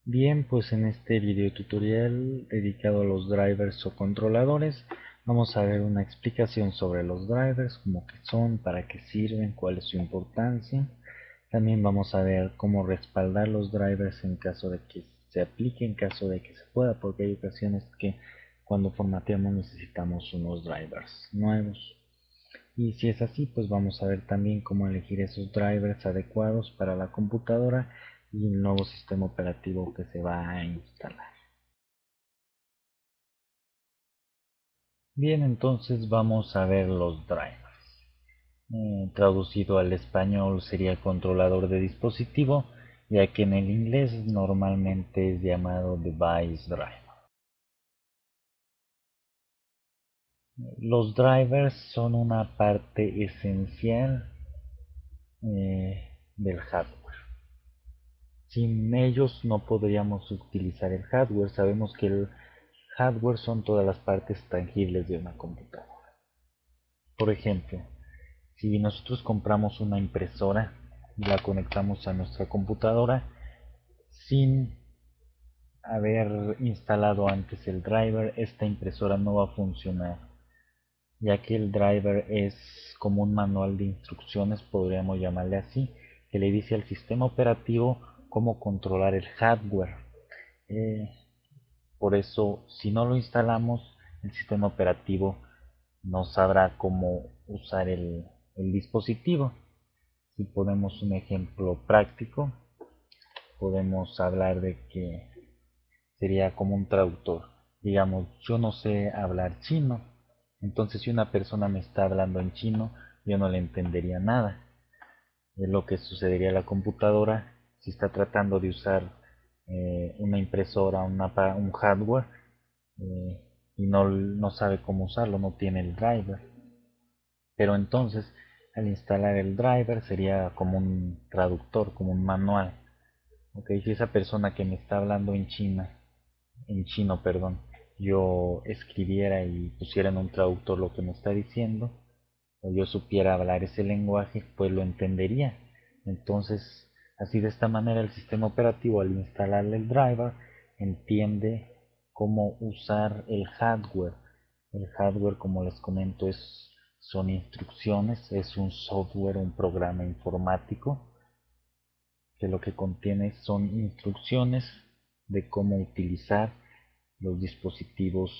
Bien, pues en este video tutorial dedicado a los drivers o controladores, vamos a ver una explicación sobre los drivers, cómo que son, para qué sirven, cuál es su importancia. También vamos a ver cómo respaldar los drivers en caso de que se aplique, en caso de que se pueda, porque hay ocasiones que cuando formateamos necesitamos unos drivers nuevos. Y si es así, pues vamos a ver también cómo elegir esos drivers adecuados para la computadora y el nuevo sistema operativo que se va a instalar. Bien, entonces vamos a ver los drivers. Traducido al español sería controlador de dispositivo, ya que en el inglés normalmente es llamado device driver. Los drivers son una parte esencial del hardware. Sin ellos no podríamos utilizar el hardware. Sabemos que el hardware son todas las partes tangibles de una computadora. Por ejemplo, si nosotros compramos una impresora y la conectamos a nuestra computadora sin haber instalado antes el driver, esta impresora no va a funcionar, ya que el driver es como un manual de instrucciones, podríamos llamarle así, que le dice al sistema operativo cómo controlar el hardware. Eh, Por eso, si no lo instalamos, el sistema operativo no sabrá cómo usar el dispositivo. Si ponemos un ejemplo práctico, podemos hablar de que sería como un traductor. Digamos, yo no sé hablar chino, entonces si una persona me está hablando en chino, yo no le entendería nada. Es lo que sucedería a la computadora si está tratando de usar una impresora, un hardware, y no sabe cómo usarlo, no tiene el driver. Pero entonces, al instalar el driver sería como un traductor, como un manual. Ok, si esa persona que me está hablando en chino, perdón, yo escribiera y pusiera en un traductor lo que me está diciendo, o yo supiera hablar ese lenguaje, pues lo entendería. Entonces, así de esta manera el sistema operativo al instalarle el driver entiende cómo usar el hardware. El hardware, como les comento, son instrucciones, es un software, un programa informático que lo que contiene son instrucciones de cómo utilizar los dispositivos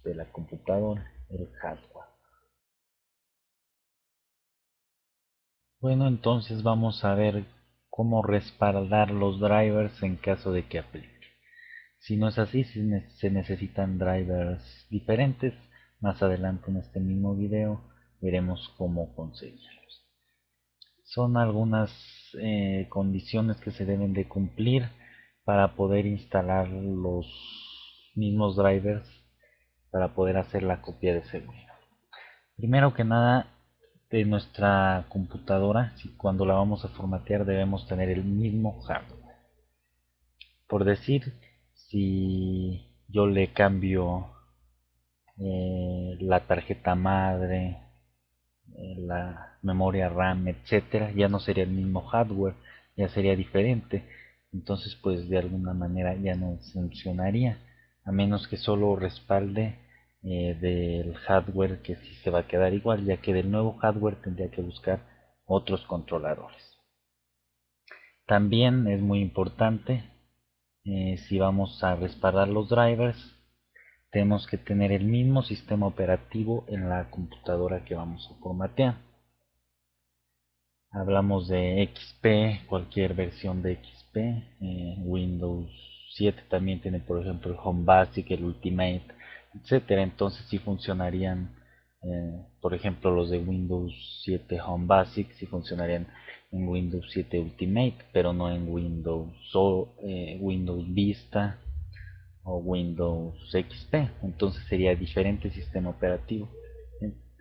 de la computadora, el hardware. Bueno, entonces vamos a ver cómo respaldar los drivers en caso de que aplique. Si no es así, si se necesitan drivers diferentes, más adelante en este mismo video veremos cómo conseguirlos. Son algunas condiciones que se deben de cumplir para poder instalar los mismos drivers para poder hacer la copia de seguridad. Primero que nada, de nuestra computadora, si cuando la vamos a formatear debemos tener el mismo hardware. Por decir, si yo le cambio la tarjeta madre, la memoria RAM, etcétera, ya no sería el mismo hardware, ya sería diferente. Entonces, pues de alguna manera ya no funcionaría, a menos que solo respalde del hardware, que sí se va a quedar igual, ya que del nuevo hardware tendría que buscar otros controladores. También es muy importante, si vamos a respaldar los drivers, tenemos que tener el mismo sistema operativo en la computadora que vamos a formatear. Hablamos de XP, cualquier versión de XP. Windows 7 también tiene, por ejemplo, el Home Basic, el Ultimate, etcétera. Entonces sí funcionarían, por ejemplo, los de Windows 7 Home Basic sí funcionarían en Windows 7 Ultimate, pero no en Windows Vista o Windows XP. Entonces sería diferente sistema operativo.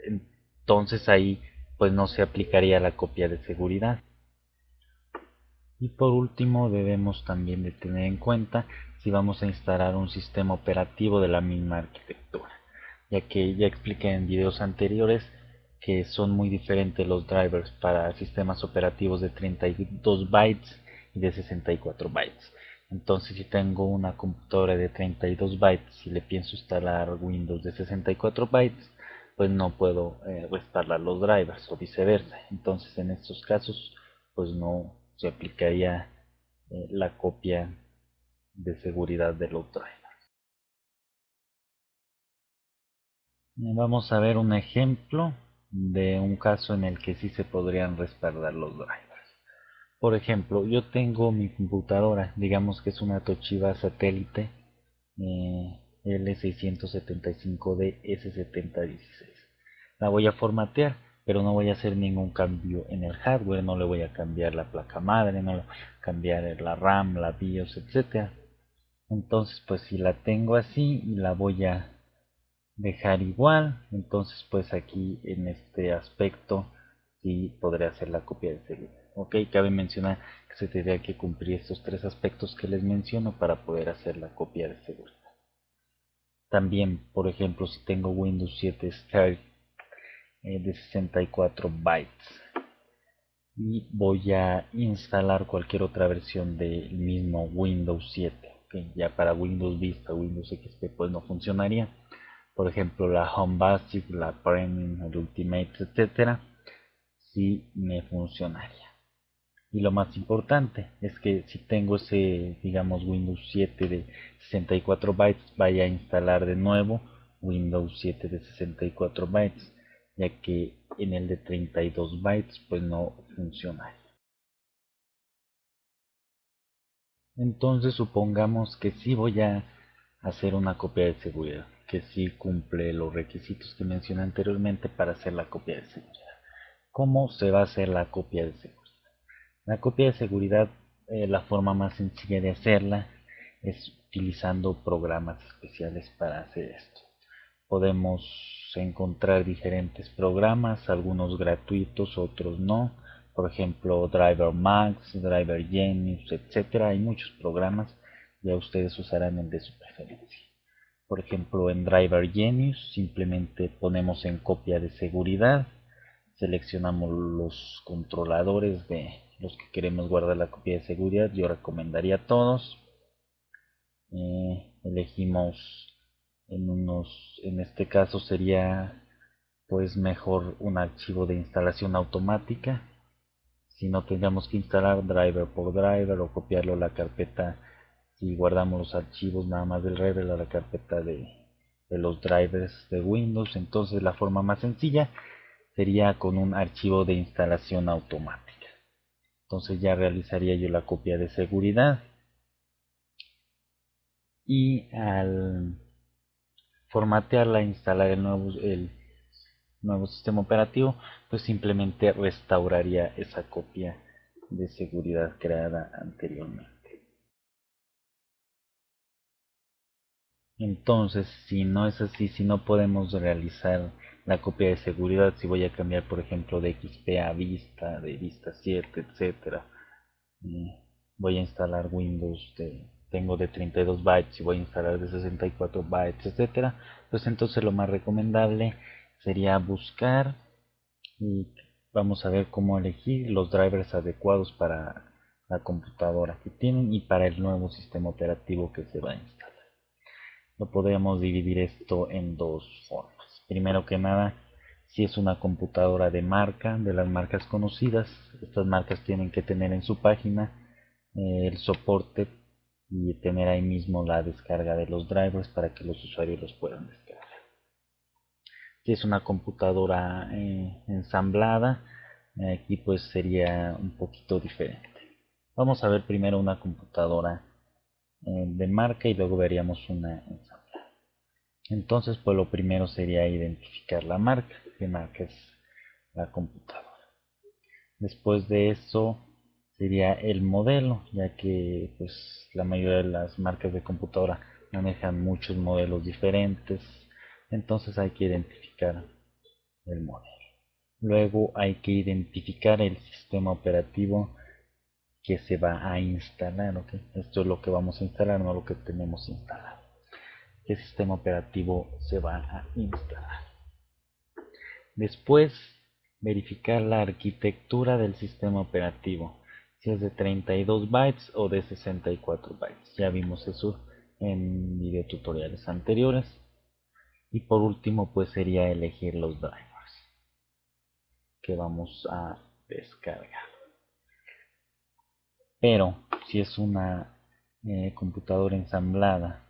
Entonces ahí pues no se aplicaría la copia de seguridad. Y por último debemos también de tener en cuenta si vamos a instalar un sistema operativo de la misma arquitectura, ya que ya expliqué en videos anteriores que son muy diferentes los drivers para sistemas operativos de 32 bytes y de 64 bytes. Entonces, si tengo una computadora de 32 bytes y le pienso instalar Windows de 64 bytes, pues no puedo respaldar los drivers o viceversa. Entonces, en estos casos, pues no se aplicaría la copia de seguridad de los drivers. Vamos a ver un ejemplo de un caso en el que sí se podrían respaldar los drivers. Por ejemplo, yo tengo mi computadora, digamos que es una Toshiba satélite L675D S7016. La voy a formatear, pero no voy a hacer ningún cambio en el hardware, no le voy a cambiar la placa madre, no le voy a cambiar la RAM, la BIOS, etcétera. Entonces, pues si la tengo así y la voy a dejar igual, entonces pues aquí en este aspecto sí podré hacer la copia de seguridad. Ok, cabe mencionar que se tendría que cumplir estos tres aspectos que les menciono para poder hacer la copia de seguridad. También, por ejemplo, si tengo Windows 7 Start de 64 bytes y voy a instalar cualquier otra versión del mismo Windows 7, okay, ya para Windows Vista, Windows XP pues no funcionaría. Por ejemplo, la Home Basic, la Premium, el Ultimate, etcétera, sí me funcionaría. Y lo más importante es que si tengo ese, digamos, Windows 7 de 64 bytes, vaya a instalar de nuevo Windows 7 de 64 bytes, ya que en el de 32 bytes pues no funcionaría. Entonces supongamos que sí voy a hacer una copia de seguridad, que sí cumple los requisitos que mencioné anteriormente para hacer la copia de seguridad. ¿Cómo se va a hacer la copia de seguridad? La copia de seguridad, la forma más sencilla de hacerla es utilizando programas especiales para hacer esto. Podemos encontrar diferentes programas, algunos gratuitos, otros no. Por ejemplo, Driver Max, Driver Genius, etcétera. Hay muchos programas, ya ustedes usarán el de su preferencia. Por ejemplo, en Driver Genius simplemente ponemos en copia de seguridad, seleccionamos los controladores de los que queremos guardar la copia de seguridad. Yo recomendaría todos. Elegimos en este caso sería pues mejor un archivo de instalación automática, si no tendríamos que instalar driver por driver o copiarlo a la carpeta. Si guardamos los archivos nada más del driver a la carpeta de los drivers de Windows, entonces la forma más sencilla sería con un archivo de instalación automática. Entonces ya realizaría yo la copia de seguridad y al formatearla, instalar el nuevo sistema operativo, pues simplemente restauraría esa copia de seguridad creada anteriormente. Entonces, si no es así, si no podemos realizar la copia de seguridad, si voy a cambiar, por ejemplo, de XP a Vista, de Vista 7, etcétera, voy a instalar Windows tengo de 32 bytes y voy a instalar de 64 bytes, etcétera, pues entonces lo más recomendable sería buscar y vamos a ver cómo elegir los drivers adecuados para la computadora que tienen y para el nuevo sistema operativo que se va a instalar. Lo podríamos dividir esto en dos formas. Primero que nada, si es una computadora de marca, de las marcas conocidas, estas marcas tienen que tener en su página el soporte y tener ahí mismo la descarga de los drivers para que los usuarios los puedan descargar. Si es una computadora ensamblada, aquí pues sería un poquito diferente. Vamos a ver primero una computadora de marca y luego veríamos una ensamblada. Entonces pues lo primero sería identificar la marca, qué marca es la computadora. Después de eso sería el modelo, ya que pues la mayoría de las marcas de computadora manejan muchos modelos diferentes, entonces hay que identificar el modelo. Luego hay que identificar el sistema operativo que se va a instalar, ¿ok? Esto es lo que vamos a instalar, no lo que tenemos instalado. ¿Qué sistema operativo se va a instalar? Después, verificar la arquitectura del sistema operativo. si es de 32 bytes o de 64 bytes. Ya vimos eso en videotutoriales anteriores. Y por último, pues sería elegir los drivers que vamos a descargar. Pero si es una computadora ensamblada,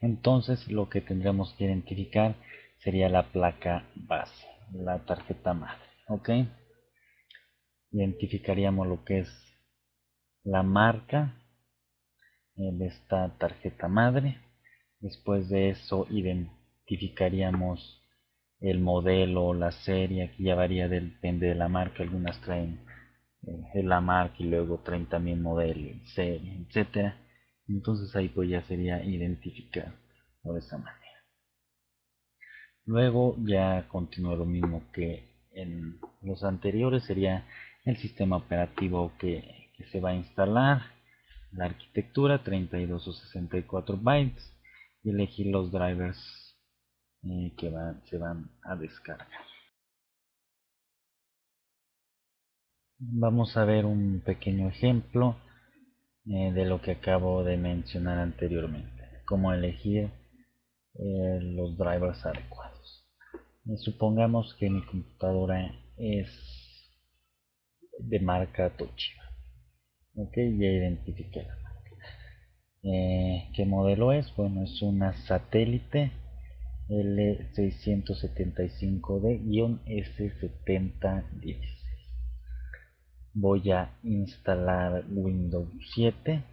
entonces lo que tendremos que identificar sería la placa base, la tarjeta madre. ¿Ok? Identificaríamos lo que es la marca de esta tarjeta madre. Después de eso identificaríamos el modelo, la serie, aquí ya varía, depende de la marca, algunas traen la marca y luego traen también modelo, serie, etcétera. Entonces ahí pues ya sería identificar de esa manera. Luego ya continúa lo mismo que en los anteriores, sería el sistema operativo que se va a instalar, la arquitectura 32 o 64 bytes y elegir los drivers que se van a descargar. Vamos a ver un pequeño ejemplo de lo que acabo de mencionar anteriormente, cómo elegir los drivers adecuados. Supongamos que mi computadora es de marca Toshiba. Ok, ya identifiqué la marca. ¿Qué modelo es? Bueno, es una satélite L675D-S7016. Voy a instalar Windows 7,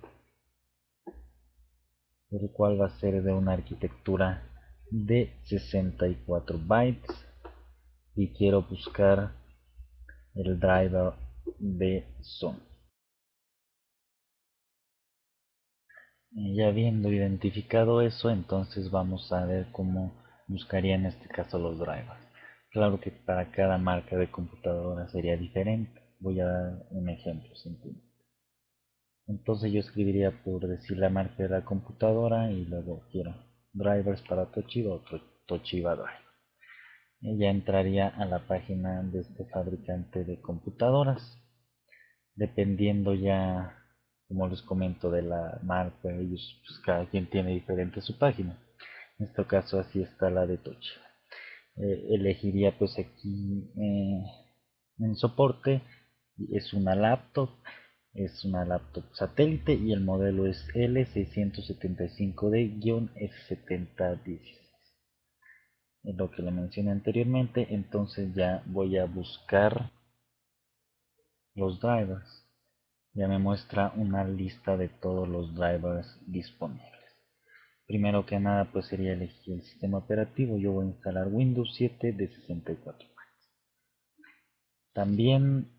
el cual va a ser de una arquitectura de 64 bytes y quiero buscar el driver de Sony. Ya habiendo identificado eso, entonces vamos a ver cómo buscaría en este caso los drivers. Claro que para cada marca de computadora sería diferente. Voy a dar un ejemplo simplemente. Entonces yo escribiría por decir la marca de la computadora y luego quiero drivers para Toshiba o Toshiba Driver. Ya entraría a la página de este fabricante de computadoras. Dependiendo ya, como les comento, de la marca, ellos, pues, cada quien tiene diferente su página. En este caso así está la de Toshiba. Elegiría pues aquí en soporte, es una laptop satélite y el modelo es L675D-S7016. Es lo que le mencioné anteriormente. Entonces ya voy a buscar los drivers. Ya me muestra una lista de todos los drivers disponibles. Primero que nada pues sería elegir el sistema operativo. Yo voy a instalar Windows 7 de 64 bytes. También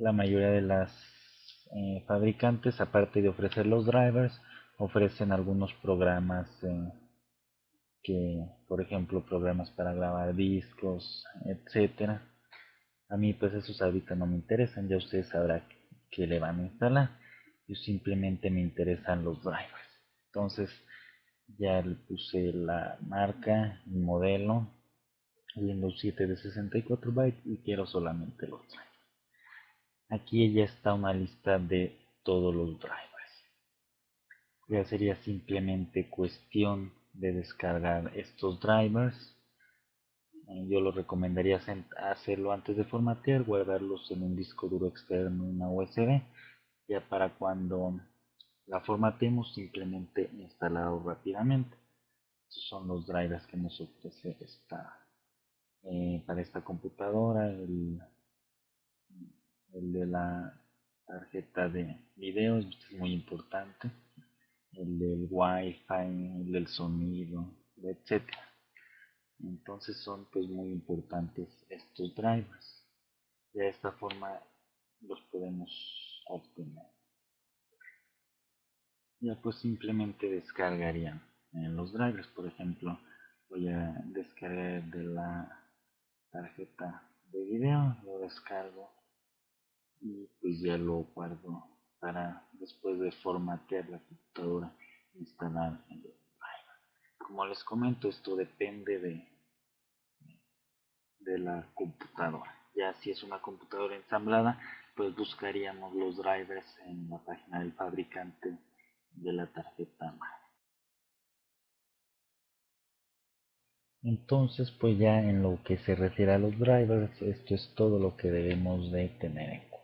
la mayoría de las fabricantes, aparte de ofrecer los drivers, ofrecen algunos programas que, por ejemplo, programas para grabar discos, etcétera. A mí pues esos ahorita no me interesan, ya ustedes sabrán que le van a instalar. Yo simplemente me interesan los drivers. Entonces ya le puse la marca, el modelo, Windows 7 de 64 bytes y quiero solamente los drivers. Aquí ya está una lista de todos los drivers. Ya sería simplemente cuestión de descargar estos drivers. Yo lo recomendaría hacerlo antes de formatear, guardarlos en un disco duro externo, una USB, ya para cuando la formatemos simplemente instalarlo rápidamente. Estos son los drivers que nos ofrece para esta computadora, el de la tarjeta de video, esto es muy importante, el del wifi, el del sonido, etcétera. Entonces son pues muy importantes estos drivers. De esta forma los podemos obtener. Ya pues simplemente descargaría los drivers. Por ejemplo, voy a descargar de la tarjeta de video, lo descargo y pues ya lo guardo para después de formatear la computadora instalar el driver. Como les comento, esto depende de la computadora. Ya si es una computadora ensamblada, pues buscaríamos los drivers en la página del fabricante de la tarjeta madre. Entonces, pues ya en lo que se refiere a los drivers, esto es todo lo que debemos de tener en cuenta.